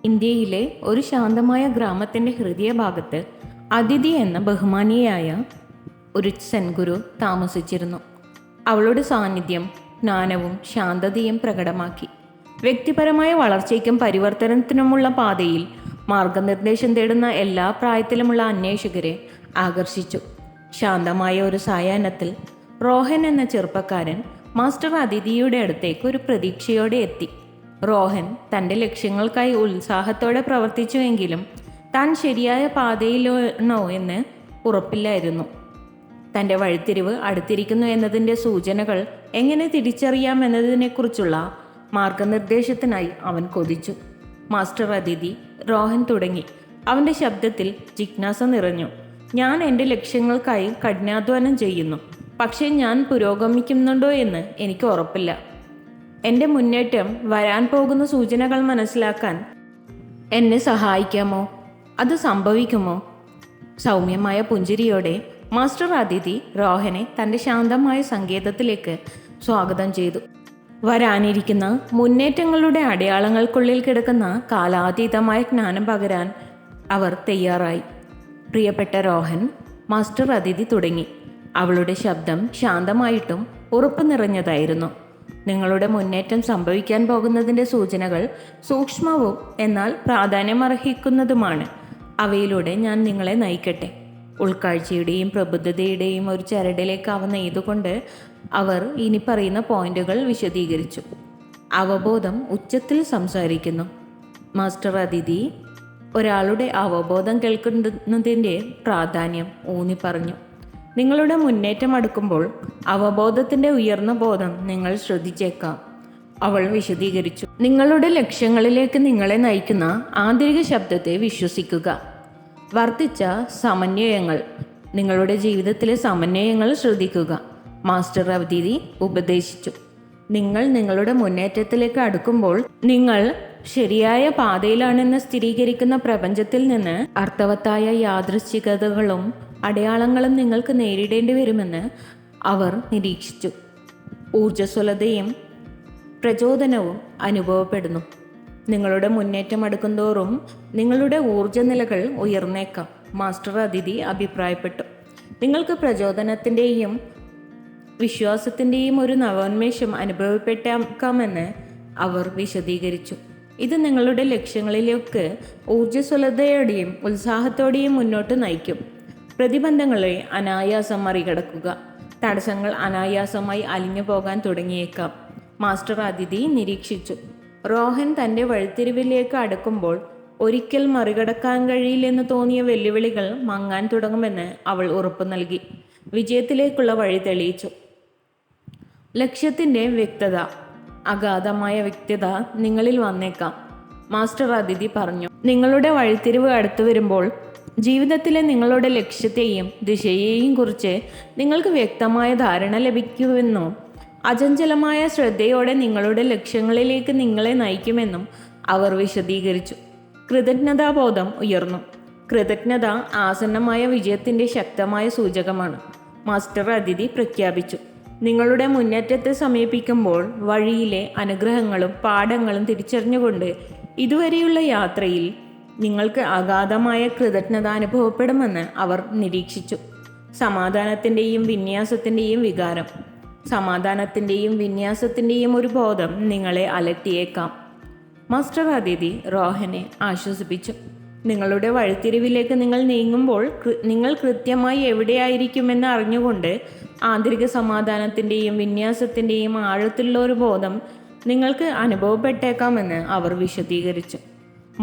ഇന്ത്യയിലെ ഒരു ശാന്തമായ ഗ്രാമത്തിൻ്റെ ഹൃദയഭാഗത്ത് അതിഥി എന്ന ബഹുമാനിയായ ഒരു സെൻഗുരു താമസിച്ചിരുന്നു. അവളുടെ സാന്നിധ്യം ജ്ഞാനവും ശാന്തതയും പ്രകടമാക്കി. വ്യക്തിപരമായ വളർച്ചയ്ക്കും പരിവർത്തനത്തിനുമുള്ള പാതയിൽ മാർഗനിർദ്ദേശം തേടുന്ന എല്ലാ പ്രായത്തിലുമുള്ള അന്വേഷകരെ ആകർഷിച്ചു. ശാന്തമായ ഒരു സായാഹ്നത്തിൽ റോഹൻ എന്ന ചെറുപ്പക്കാരൻ മാസ്റ്റർ അതിഥിയുടെ അടുത്തേക്ക് ഒരു പ്രതീക്ഷയോടെ എത്തി. റോഹൻ തൻ്റെ ലക്ഷ്യങ്ങൾക്കായി ഉത്സാഹത്തോടെ പ്രവർത്തിച്ചുവെങ്കിലും താൻ ശരിയായ പാതയിലാണോ എന്ന് ഉറപ്പില്ലായിരുന്നു. തൻ്റെ വഴിത്തിരിവ് അടുത്തിരിക്കുന്നു എന്നതിൻ്റെ സൂചനകൾ എങ്ങനെ തിരിച്ചറിയാം എന്നതിനെക്കുറിച്ചുള്ള മാർഗനിർദ്ദേശത്തിനായി അവൻ കൊതിച്ചു. മാസ്റ്റർ അതിഥി റോഹൻ തുടങ്ങി. അവൻ്റെ ശബ്ദത്തിൽ ജിജ്ഞാസ നിറഞ്ഞു. ഞാൻ എൻ്റെ ലക്ഷ്യങ്ങൾക്കായി കഠിനാധ്വാനം ചെയ്യുന്നു, പക്ഷേ ഞാൻ പുരോഗമിക്കുന്നുണ്ടോ എന്ന് എനിക്ക് ഉറപ്പില്ല. എൻ്റെ മുന്നേറ്റം വരാൻ പോകുന്ന സൂചനകൾ മനസ്സിലാക്കാൻ എന്നെ സഹായിക്കാമോ? അത് സംഭവിക്കുമോ? സൗമ്യമായ പുഞ്ചിരിയോടെ മാസ്റ്റർ അതിഥി റോഹനെ തൻ്റെ ശാന്തമായ സങ്കേതത്തിലേക്ക് സ്വാഗതം ചെയ്തു. വരാനിരിക്കുന്ന മുന്നേറ്റങ്ങളുടെ അടയാളങ്ങൾക്കുള്ളിൽ കിടക്കുന്ന കാലാതീതമായ ജ്ഞാനം പകരാൻ അവർ തയ്യാറായി. പ്രിയപ്പെട്ട റോഹൻ, മാസ്റ്റർ അതിഥി തുടങ്ങി. അവളുടെ ശബ്ദം ശാന്തമായിട്ടും ഉറപ്പ് നിറഞ്ഞതായിരുന്നു. നിങ്ങളുടെ മുന്നേറ്റം സംഭവിക്കാൻ പോകുന്നതിൻ്റെ സൂചനകൾ സൂക്ഷ്മവും എന്നാൽ പ്രാധാന്യമർഹിക്കുന്നതുമാണ്. അവയിലൂടെ ഞാൻ നിങ്ങളെ നയിക്കട്ടെ. ഉൾക്കാഴ്ചയുടെയും പ്രബുദ്ധതയുടെയും ഒരു ചരടിലേക്ക് അവ നെയ്തുകൊണ്ട് അവർ ഇനി പറയുന്ന പോയിന്റുകൾ വിശദീകരിച്ചു. അവബോധം ഉച്ചത്തിൽ സംസാരിക്കുന്നു. മാസ്റ്റർ അതിഥി ഒരാളുടെ അവബോധം കേൾക്കുന്നതിൻ്റെ പ്രാധാന്യം ഊന്നി പറഞ്ഞു. നിങ്ങളുടെ മുന്നേറ്റം അടുക്കുമ്പോൾ അവബോധത്തിൻ്റെ ഉയർന്ന ബോധം നിങ്ങൾ ശ്രദ്ധിച്ചേക്കാം. അവൾ വിശദീകരിച്ചു. നിങ്ങളുടെ ലക്ഷ്യങ്ങളിലേക്ക് നിങ്ങളെ നയിക്കുന്ന ആന്തരിക ശബ്ദത്തെ വിശ്വസിക്കുക. വർദ്ധിച്ച സമന്വയങ്ങൾ, നിങ്ങളുടെ ജീവിതത്തിലെ സമന്വയങ്ങൾ ശ്രദ്ധിക്കുക. മാസ്റ്റർ അതിഥി ഉപദേശിച്ചു. നിങ്ങൾ നിങ്ങളുടെ മുന്നേറ്റത്തിലേക്ക് അടുക്കുമ്പോൾ നിങ്ങൾ ശരിയായ പാതയിലാണെന്ന് സ്ഥിരീകരിക്കുന്ന പ്രപഞ്ചത്തിൽ നിന്ന് അർത്ഥവത്തായ യാദൃശ്ചികതകളും അടയാളങ്ങളും നിങ്ങൾക്ക് നേരിടേണ്ടി വരുമെന്ന് അവർ നിരീക്ഷിച്ചു. ഊർജ്ജസ്വലതയും പ്രചോദനവും അനുഭവപ്പെടുന്നു. നിങ്ങളുടെ മുന്നേറ്റം അടുക്കുന്തോറും നിങ്ങളുടെ ഊർജ്ജനിലകൾ ഉയർന്നേക്കാം. മാസ്റ്റർ അതിഥി അഭിപ്രായപ്പെട്ടു. നിങ്ങൾക്ക് പ്രചോദനത്തിൻ്റെയും വിശ്വാസത്തിൻ്റെയും ഒരു നവോന്മേഷം അനുഭവപ്പെട്ടേക്കാമെന്ന് അവർ വിശദീകരിച്ചു. ഇത് നിങ്ങളുടെ ലക്ഷ്യങ്ങളിലേക്ക് ഊർജ്ജസ്വലതയോടെയും ഉത്സാഹത്തോടെയും മുന്നോട്ട് നയിക്കും. പ്രതിബന്ധങ്ങളെ അനായാസം മറികടക്കുക. തടസ്സങ്ങൾ അനായാസമായി അലിഞ്ഞു പോകാൻ തുടങ്ങിയേക്കാം. മാസ്റ്റർ അതിഥി നിരീക്ഷിച്ചു. റോഹൻ തൻ്റെ വഴിത്തിരിവിലേക്ക് അടുക്കുമ്പോൾ ഒരിക്കൽ മറികടക്കാൻ കഴിയില്ലെന്ന് തോന്നിയ വെല്ലുവിളികൾ മങ്ങാൻ തുടങ്ങുമെന്ന് അവൾ ഉറപ്പു നൽകി. വിജയത്തിലേക്കുള്ള വഴി തെളിയിച്ചു. ലക്ഷ്യത്തിൻ്റെ വ്യക്തത, അഗാധമായ വ്യക്തത നിങ്ങളിൽ വന്നേക്കാം. മാസ്റ്റർ അതിഥി പറഞ്ഞു. നിങ്ങളുടെ വഴിത്തിരിവ് അടുത്തു വരുമ്പോൾ ജീവിതത്തിലെ നിങ്ങളുടെ ലക്ഷ്യത്തെയും ദിശയെയും കുറിച്ച് നിങ്ങൾക്ക് വ്യക്തമായ ധാരണ ലഭിക്കുമെന്നും അചഞ്ചലമായ ശ്രദ്ധയോടെ നിങ്ങളുടെ ലക്ഷ്യങ്ങളിലേക്ക് നിങ്ങളെ നയിക്കുമെന്നും അവർ വിശദീകരിച്ചു. കൃതജ്ഞതാബോധം ഉയർന്നു. കൃതജ്ഞത ആസന്നമായ വിജയത്തിൻ്റെ ശക്തമായ സൂചകമാണ്. മാസ്റ്റർ അതിഥി പ്രഖ്യാപിച്ചു. നിങ്ങളുടെ മുന്നേറ്റത്തെ സമീപിക്കുമ്പോൾ വഴിയിലെ അനുഗ്രഹങ്ങളും പാഠങ്ങളും തിരിച്ചറിഞ്ഞുകൊണ്ട് ഇതുവരെയുള്ള യാത്രയിൽ നിങ്ങൾക്ക് അഗാധമായ കൃതജ്ഞത അനുഭവപ്പെടുമെന്ന് അവർ നിരീക്ഷിച്ചു. സമാധാനത്തിൻ്റെയും വിന്യാസത്തിൻ്റെയും വികാരം, സമാധാനത്തിൻ്റെയും വിന്യാസത്തിൻ്റെയും ഒരു ബോധം നിങ്ങളെ അലട്ടിയേക്കാം. മാസ്റ്റർ അതിഥി റോഹനെ ആശ്വസിപ്പിച്ചു. നിങ്ങളുടെ വഴിത്തിരിവിലേക്ക് നിങ്ങൾ നീങ്ങുമ്പോൾ നിങ്ങൾ കൃത്യമായി എവിടെയായിരിക്കുമെന്ന് അറിഞ്ഞുകൊണ്ട് ആന്തരിക സമാധാനത്തിൻ്റെയും വിന്യാസത്തിൻ്റെയും ആഴത്തിലുള്ള ഒരു ബോധം നിങ്ങൾക്ക് അനുഭവപ്പെട്ടേക്കാമെന്ന് അവർ വിശദീകരിച്ചു.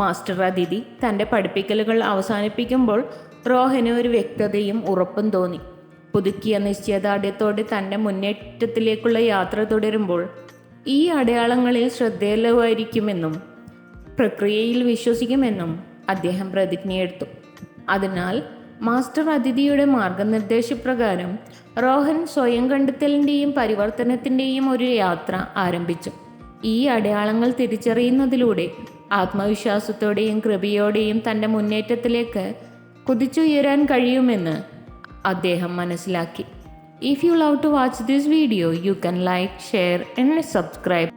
മാസ്റ്റർ അതിഥി തൻ്റെ പഠിപ്പിക്കലുകൾ അവസാനിപ്പിക്കുമ്പോൾ റോഹന് ഒരു വ്യക്തതയും ഉറപ്പും തോന്നി. പുതുക്കിയ നിശ്ചയദാർഢ്യത്തോടെ തൻ്റെ മുന്നേറ്റത്തിലേക്കുള്ള യാത്ര തുടരുമ്പോൾ ഈ അടയാളങ്ങളിൽ ശ്രദ്ധേയമായിരിക്കുമെന്നും പ്രക്രിയയിൽ വിശ്വസിക്കുമെന്നും അദ്ദേഹം പ്രതിജ്ഞയെടുത്തു. അതിനാൽ മാസ്റ്റർ അതിഥിയുടെ മാർഗനിർദ്ദേശപ്രകാരം റോഹൻ സ്വയം കണ്ടെത്തലിൻ്റെയും പരിവർത്തനത്തിൻ്റെയും ഒരു യാത്ര ആരംഭിച്ചു. ഈ അടയാളങ്ങൾ തിരിച്ചറിയുന്നതിലൂടെ ആത്മവിശ്വാസത്തോടെയും കൃപയോടെയും തൻ്റെ മുന്നേറ്റത്തിലേക്ക് കുതിച്ചുയരാൻ കഴിയുമെന്ന് അദ്ദേഹം മനസ്സിലാക്കി. If you love to watch this video, you can like, share and subscribe.